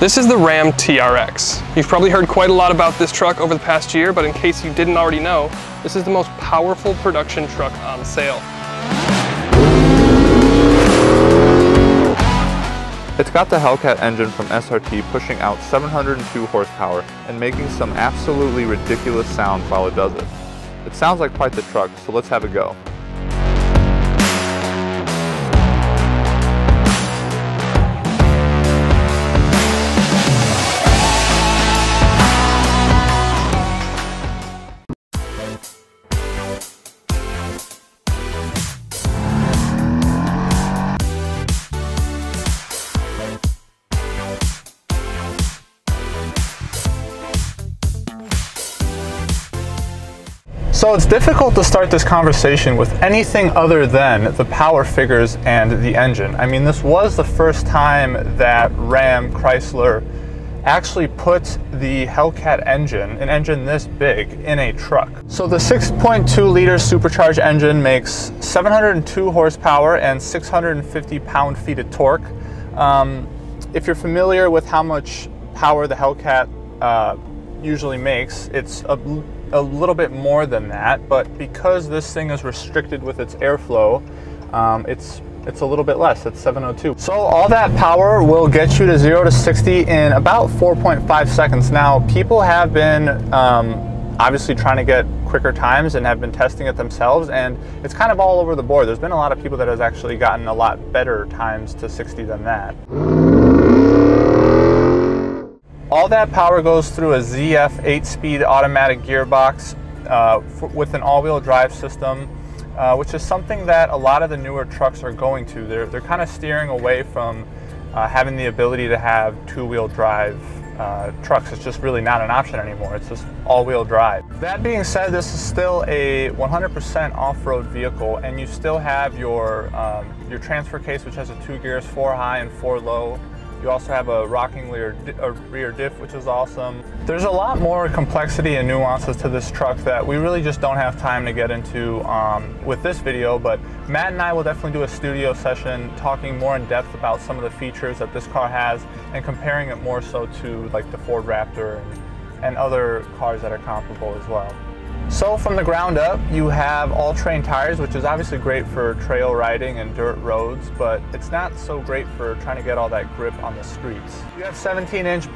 This is the Ram TRX. You've probably heard quite a lot about this truck over the past year, but in case you didn't already know, this is the most powerful production truck on sale. It's got the Hellcat engine from SRT pushing out 702 horsepower and making some absolutely ridiculous sounds while it does it. It sounds like quite the truck, so let's have a go. So it's difficult to start this conversation with anything other than the power figures and the engine. I mean, this was the first time that Ram Chrysler actually put the Hellcat engine, an engine this big, in a truck. So the 6.2 liter supercharged engine makes 702 horsepower and 650 pound-feet of torque. If you're familiar with how much power the Hellcat usually makes, it's a little bit more than that, but because this thing is restricted with its airflow, it's a little bit less. It's 702. So all that power will get you to 0 to 60 in about 4.5 seconds. Now, people have been obviously trying to get quicker times and have been testing it themselves, and it's kind of all over the board. There's been a lot of people that has actually gotten a lot better times to 60 than that. All that power goes through a ZF 8-speed automatic gearbox with an all-wheel drive system, which is something that a lot of the newer trucks are going to. They're kind of steering away from having the ability to have two-wheel drive trucks. It's just really not an option anymore. It's just all-wheel drive. That being said, this is still a 100% off-road vehicle, and you still have your transfer case, which has 2 gears, 4 high and 4 low. You also have a rocking rear diff, which is awesome. There's a lot more complexity and nuances to this truck that we really just don't have time to get into with this video, but Matt and I will definitely do a studio session talking more in depth about some of the features that this car has and comparing it more so to like the Ford Raptor and other cars that are comparable as well. So from the ground up, you have all-terrain tires, which is obviously great for trail riding and dirt roads, but it's not so great for trying to get all that grip on the streets. You have 17-inch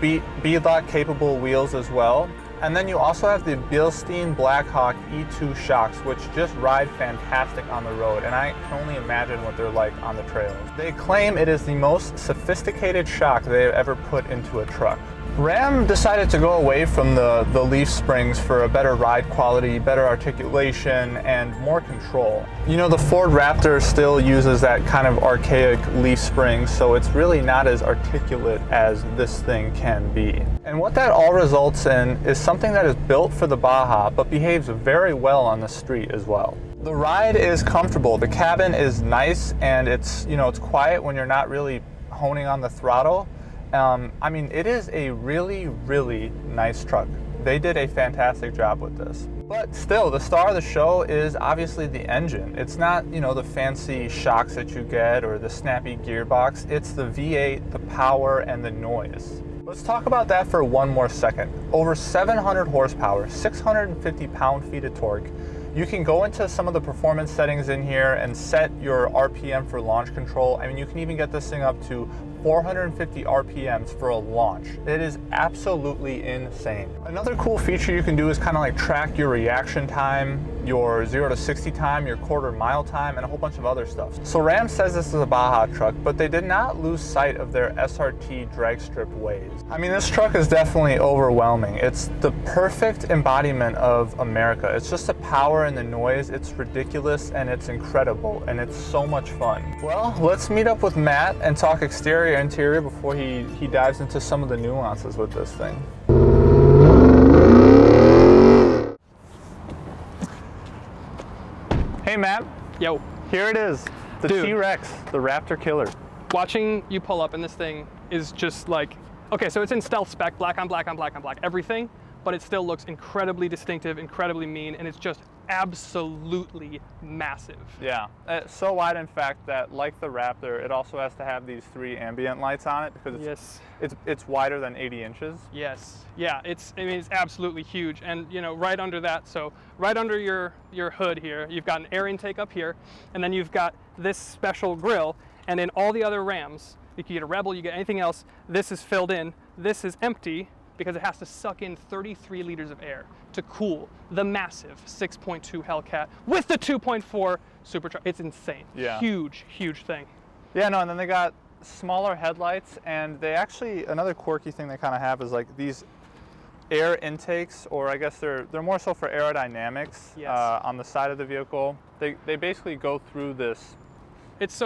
beadlock capable wheels as well. And then you also have the Bilstein Blackhawk E2 shocks, which just ride fantastic on the road, and I can only imagine what they're like on the trails. They claim it is the most sophisticated shock they've ever put into a truck. Ram decided to go away from the leaf springs for a better ride quality, better articulation, and more control. You know, the Ford Raptor still uses that kind of archaic leaf spring, so it's really not as articulate as this thing can be. And what that all results in is something that is built for the Baja, but behaves very well on the street as well. The ride is comfortable, the cabin is nice, and it's quiet when you're not really honing on the throttle. I mean, it is a really, really nice truck. They did a fantastic job with this. But still, the star of the show is obviously the engine. It's not, the fancy shocks that you get or the snappy gearbox. It's the V8, the power, and the noise. Let's talk about that for one more second. Over 700 horsepower, 650 pound-feet of torque. You can go into some of the performance settings in here and set your RPM for launch control. I mean, you can even get this thing up to 450 RPMs for a launch. It is absolutely insane. Another cool feature you can do is kind of like track your reaction time, your 0 to 60 time, your quarter-mile time, and a whole bunch of other stuff. So Ram says this is a Baja truck, but they did not lose sight of their SRT drag strip ways. I mean, this truck is definitely overwhelming. It's the perfect embodiment of America. It's just the power and the noise. It's ridiculous and it's incredible and it's so much fun. Well, let's meet up with Matt and talk exterior interior before he dives into some of the nuances with this thing. Hey Matt. Yo. Here it is, the T-Rex, the Raptor killer. Watching you pull up in this thing is just like, okay, so it's in stealth spec, black on black on black on black, everything, but it still looks incredibly distinctive, incredibly mean, and it's just absolutely massive. Yeah, it's so wide in fact that, like the Raptor, it also has to have these 3 ambient lights on it because it's wider than 80 inches. Yes, yeah, I mean, it's absolutely huge. And you know, right under that, so right under your hood here, you've got an air intake up here, and then you've got this special grill. And in all the other Rams, you can get a Rebel, you get anything else, this is filled in, this is empty, because it has to suck in 33 liters of air to cool the massive 6.2 Hellcat with the 2.4 supercharged. It's insane. Yeah. Huge, huge thing. Yeah, no, and then they got smaller headlights, and they actually, another quirky thing they kind of have is like these air intakes, or I guess they're more so for aerodynamics. Yes. On the side of the vehicle. They basically go through this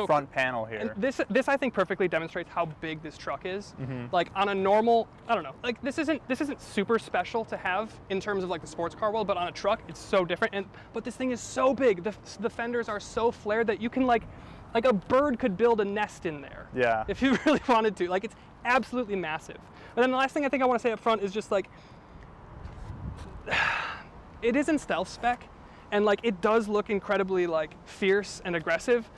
front panel here. And this I think perfectly demonstrates how big this truck is. Like on a normal, I don't know, like this isn't super special to have in terms of like the sports car world, but on a truck it's so different. But this thing is so big. The fenders are so flared that you can like a bird could build a nest in there. Yeah. If you really wanted to. Like, it's absolutely massive. But then the last thing I think I want to say up front is just like, it is in stealth spec, and like it does look incredibly like fierce and aggressive,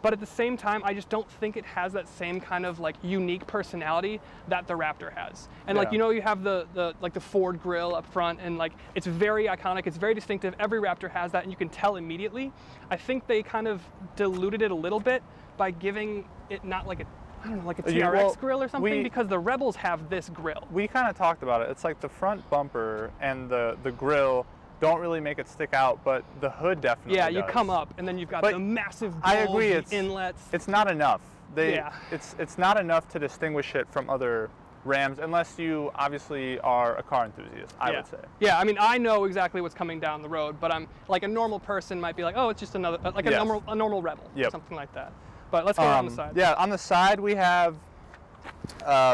but at the same time I just don't think it has that same kind of like unique personality that the Raptor has. And like, you know, you have the Ford grille up front, and like it's very iconic, it's very distinctive. Every Raptor has that, and you can tell immediately. I think they kind of diluted it a little bit by giving it not like a, I don't know, like a TRX grill or something, because the Rebels have this grill. We kind of talked about it. It's like the front bumper and the grill don't really make it stick out, but the hood definitely does. You come up and then you've got the massive bulge, I agree, inlets. It's not enough. It's not enough to distinguish it from other Rams, unless you obviously are a car enthusiast, I would say. Yeah, I mean, I know exactly what's coming down the road, but I'm like, a normal person might be like, oh, it's just another, like a normal Rebel, something like that. But let's go on the side. Yeah, on the side we have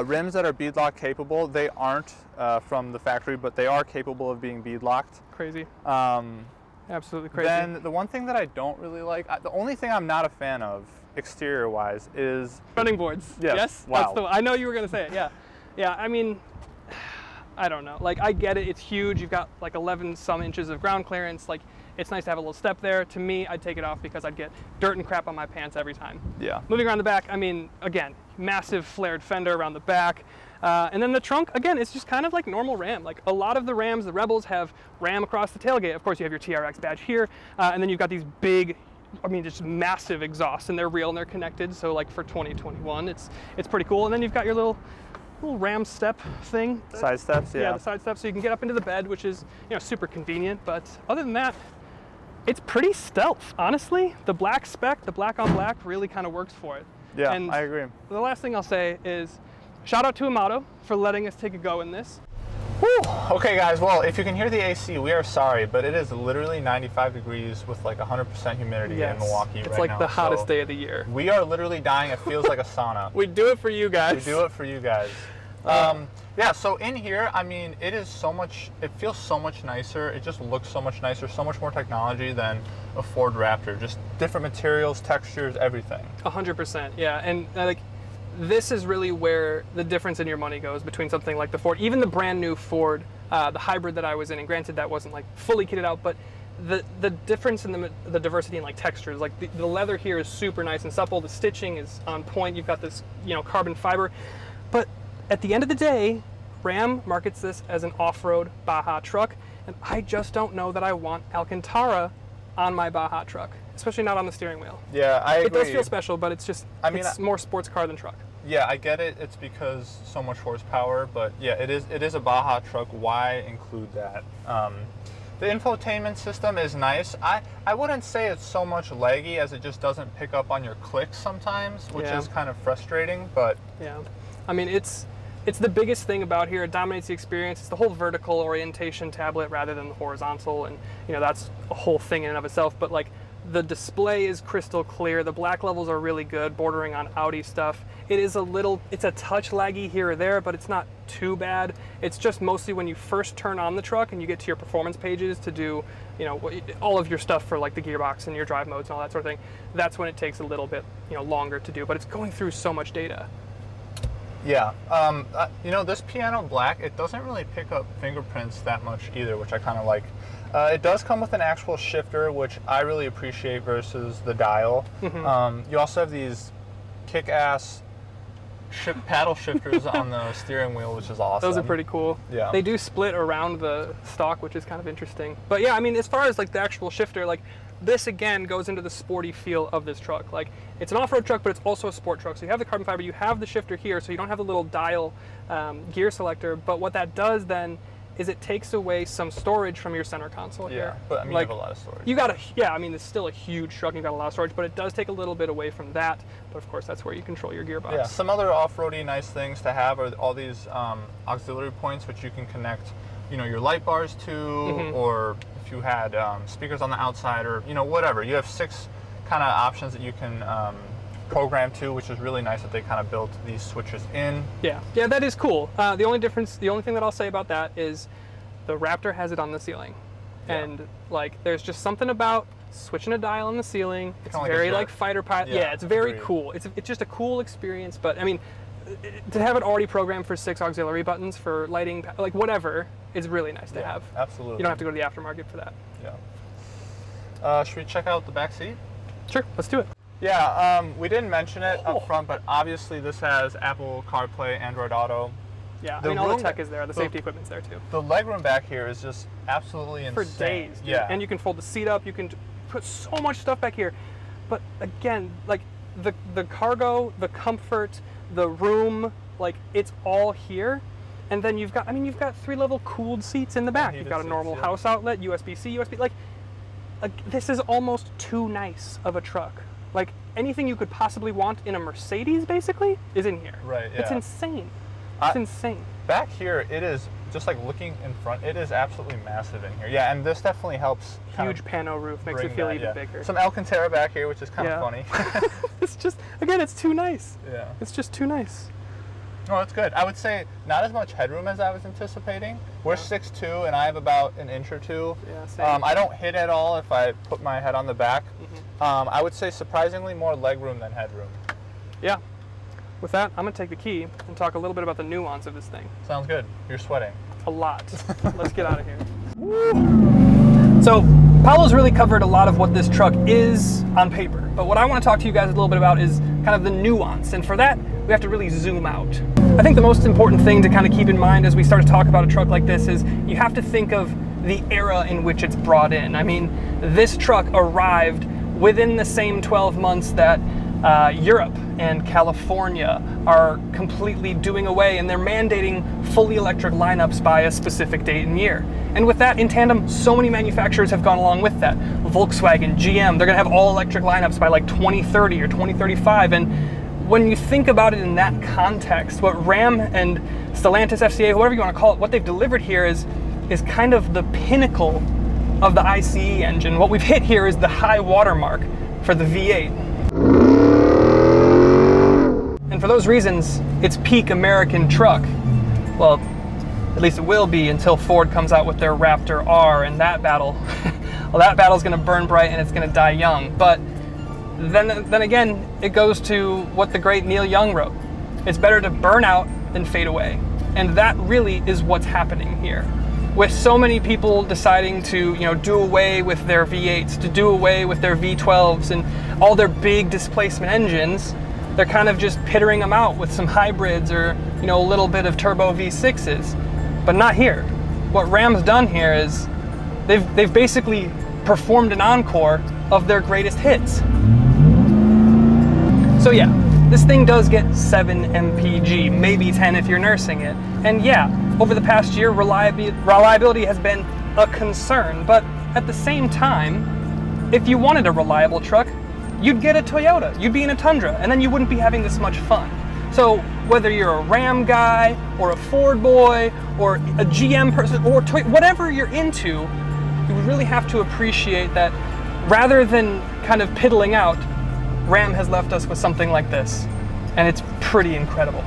rims that are beadlock capable. They aren't from the factory, but they are capable of being beadlocked. Crazy. Absolutely crazy. Then the one thing that I don't really like, the only thing I'm not a fan of exterior-wise is running boards. Yes. Wow. I know you were gonna say it. Yeah. Yeah. I mean, I don't know. Like, I get it. It's huge. You've got like 11 some inches of ground clearance. Like, it's nice to have a little step there. To me, I'd take it off because I'd get dirt and crap on my pants every time. Yeah. Moving around the back, I mean, again, massive flared fender around the back. And then the trunk, again, it's just kind of like normal Ram. Like, a lot of the Rams, the Rebels, have Ram across the tailgate. Of course, you have your TRX badge here. And then you've got these big, I mean, just massive exhausts, and they're real and they're connected. So like for 2021, it's pretty cool. And then you've got your little Ram step thing. Side steps, yeah. Yeah, the side steps, so you can get up into the bed, which is, you know, super convenient. But other than that, it's pretty stealth, honestly. The black spec, the black on black, really kind of works for it. Yeah, and I agree. The last thing I'll say is, shout out to Amato for letting us take a go in this. Whew. Okay guys, well, if you can hear the AC, we are sorry, but it is literally 95 degrees with like 100% humidity in Milwaukee right now. It's like the hottest day of the year. We are literally dying. It feels like a sauna. We do it for you guys. We do it for you guys. Yeah, so in here, I mean, it feels so much nicer. It just looks so much nicer, so much more technology than a Ford Raptor. Just different materials, textures, everything. 100%, yeah. And like, this is really where the difference in your money goes between something like the Ford, even the brand new Ford, the hybrid that I was in, and granted that wasn't like fully kitted out, but the difference in the diversity in like textures, like the leather here is super nice and supple, the stitching is on point, you've got this, you know, carbon fiber, but at the end of the day, Ram markets this as an off-road Baja truck, and I just don't know that I want Alcantara on my Baja truck, especially not on the steering wheel. Yeah, I agree. It does feel special, but it's just, I mean, it's more sports car than truck. Yeah, I get it. It's because so much horsepower, but yeah, it is a Baja truck. Why include that? The infotainment system is nice. I wouldn't say it's so much laggy as it just doesn't pick up on your clicks sometimes, which is kind of frustrating, but... Yeah, I mean, it's the biggest thing about here. It dominates the experience. It's the whole vertical orientation tablet rather than the horizontal, and you know, that's a whole thing in and of itself, but like, the display is crystal clear. The black levels are really good, bordering on Audi stuff. It's a touch laggy here or there, but it's not too bad. It's just mostly when you first turn on the truck and you get to your performance pages to do, you know, all of your stuff for like the gearbox and your drive modes and all that sort of thing. That's when it takes a little bit, you know, longer to do, but it's going through so much data. Yeah, you know, this piano black, it doesn't really pick up fingerprints that much either, which I kind of like. It does come with an actual shifter, which I really appreciate versus the dial. You also have these kick-ass paddle shifters on the steering wheel, which is awesome. Those are pretty cool. Yeah. They do split around the stock, which is kind of interesting. But yeah, I mean, as far as like the actual shifter, like this again goes into the sporty feel of this truck. Like it's an off-road truck, but it's also a sport truck. So you have the carbon fiber, you have the shifter here, so you don't have the little dial gear selector. But what that does then is it takes away some storage from your center console here. But I mean, like, you have a lot of storage. You got a, yeah, I mean, it's still a huge truck, you've got a lot of storage, but it does take a little bit away from that. But of course, that's where you control your gearbox. Yeah, some other off-roady nice things to have are all these auxiliary points, which you can connect, you know, your light bars to, or if you had speakers on the outside, or, you know, whatever. You have 6 kind of options that you can program to, which is really nice that they kind of built these switches in. Yeah, that is cool. The only thing that I'll say about that is the Raptor has it on the ceiling. And like, there's just something about switching a dial on the ceiling. It's very like fighter pilot. Yeah, it's very cool. It's just a cool experience. But I mean, to have it already programmed for 6 auxiliary buttons for lighting, like whatever, is really nice to have. Absolutely. You don't have to go to the aftermarket for that. Yeah. Should we check out the back seat? Sure, let's do it. Yeah, we didn't mention it up front, but obviously this has Apple CarPlay, Android Auto. Yeah, I mean, all the tech is there. The safety equipment's there too. The legroom back here is just absolutely insane. For days, dude. Yeah. And you can fold the seat up. You can put so much stuff back here. But again, like the cargo, the comfort, the room, like it's all here. And then you've got, I mean, you've got 3-level cooled seats in the back. You've got a normal house outlet, USB-C, USB. Like this is almost too nice of a truck. Like anything you could possibly want in a Mercedes, basically, is in here. Right. Yeah. It's insane. It's insane. Back here, it is just like looking in front. It is absolutely massive in here. Yeah, and this definitely helps. Huge pano roof makes it feel even bigger. Some Alcantara back here, which is kind of funny. It's just, again, it's too nice. Yeah. It's just too nice. Oh, that's good. I would say not as much headroom as I was anticipating. We're 6'2", and I have about an inch or two. Yeah, same. I don't hit at all if I put my head on the back. I would say surprisingly more legroom than headroom. Yeah. With that, I'm going to take the key and talk a little bit about the nuance of this thing. Sounds good. You're sweating. A lot. Let's get out of here. Woo. So, Paolo's really covered a lot of what this truck is on paper. But what I want to talk to you guys a little bit about is kind of the nuance. And for that, we have to really zoom out. I think the most important thing to kind of keep in mind as we start to talk about a truck like this is you have to think of the era in which it's brought in. I mean, this truck arrived within the same 12 months that Europe and California are completely doing away, and they're mandating fully electric lineups by a specific date and year. And with that, in tandem, so many manufacturers have gone along with that. Volkswagen, GM, they're gonna have all electric lineups by like 2030 or 2035. And when you think about it in that context, what Ram and Stellantis, FCA, whatever you wanna call it, what they've delivered here is kind of the pinnacle of the ICE engine. What we've hit here is the high watermark for the V8. And for those reasons, it's peak American truck. Well, at least it will be until Ford comes out with their Raptor R, and that battle, well, that battle's gonna burn bright and it's gonna die young. But then again, it goes to what the great Neil Young wrote. It's better to burn out than fade away. And that really is what's happening here. With so many people deciding to, do away with their V8s, to do away with their V12s and all their big displacement engines, they're kind of just pittering them out with some hybrids or, a little bit of turbo V6s. But not here. What Ram's done here is they've basically performed an encore of their greatest hits. So yeah, this thing does get 7 mpg, maybe 10 if you're nursing it. And yeah, over the past year, reliability has been a concern, but at the same time, if you wanted a reliable truck, you'd get a Toyota, you'd be in a Tundra, and then you wouldn't be having this much fun. So whether you're a Ram guy, or a Ford boy, or a GM person, or whatever you're into, you really have to appreciate that rather than kind of piddling out, Ram has left us with something like this, and it's pretty incredible.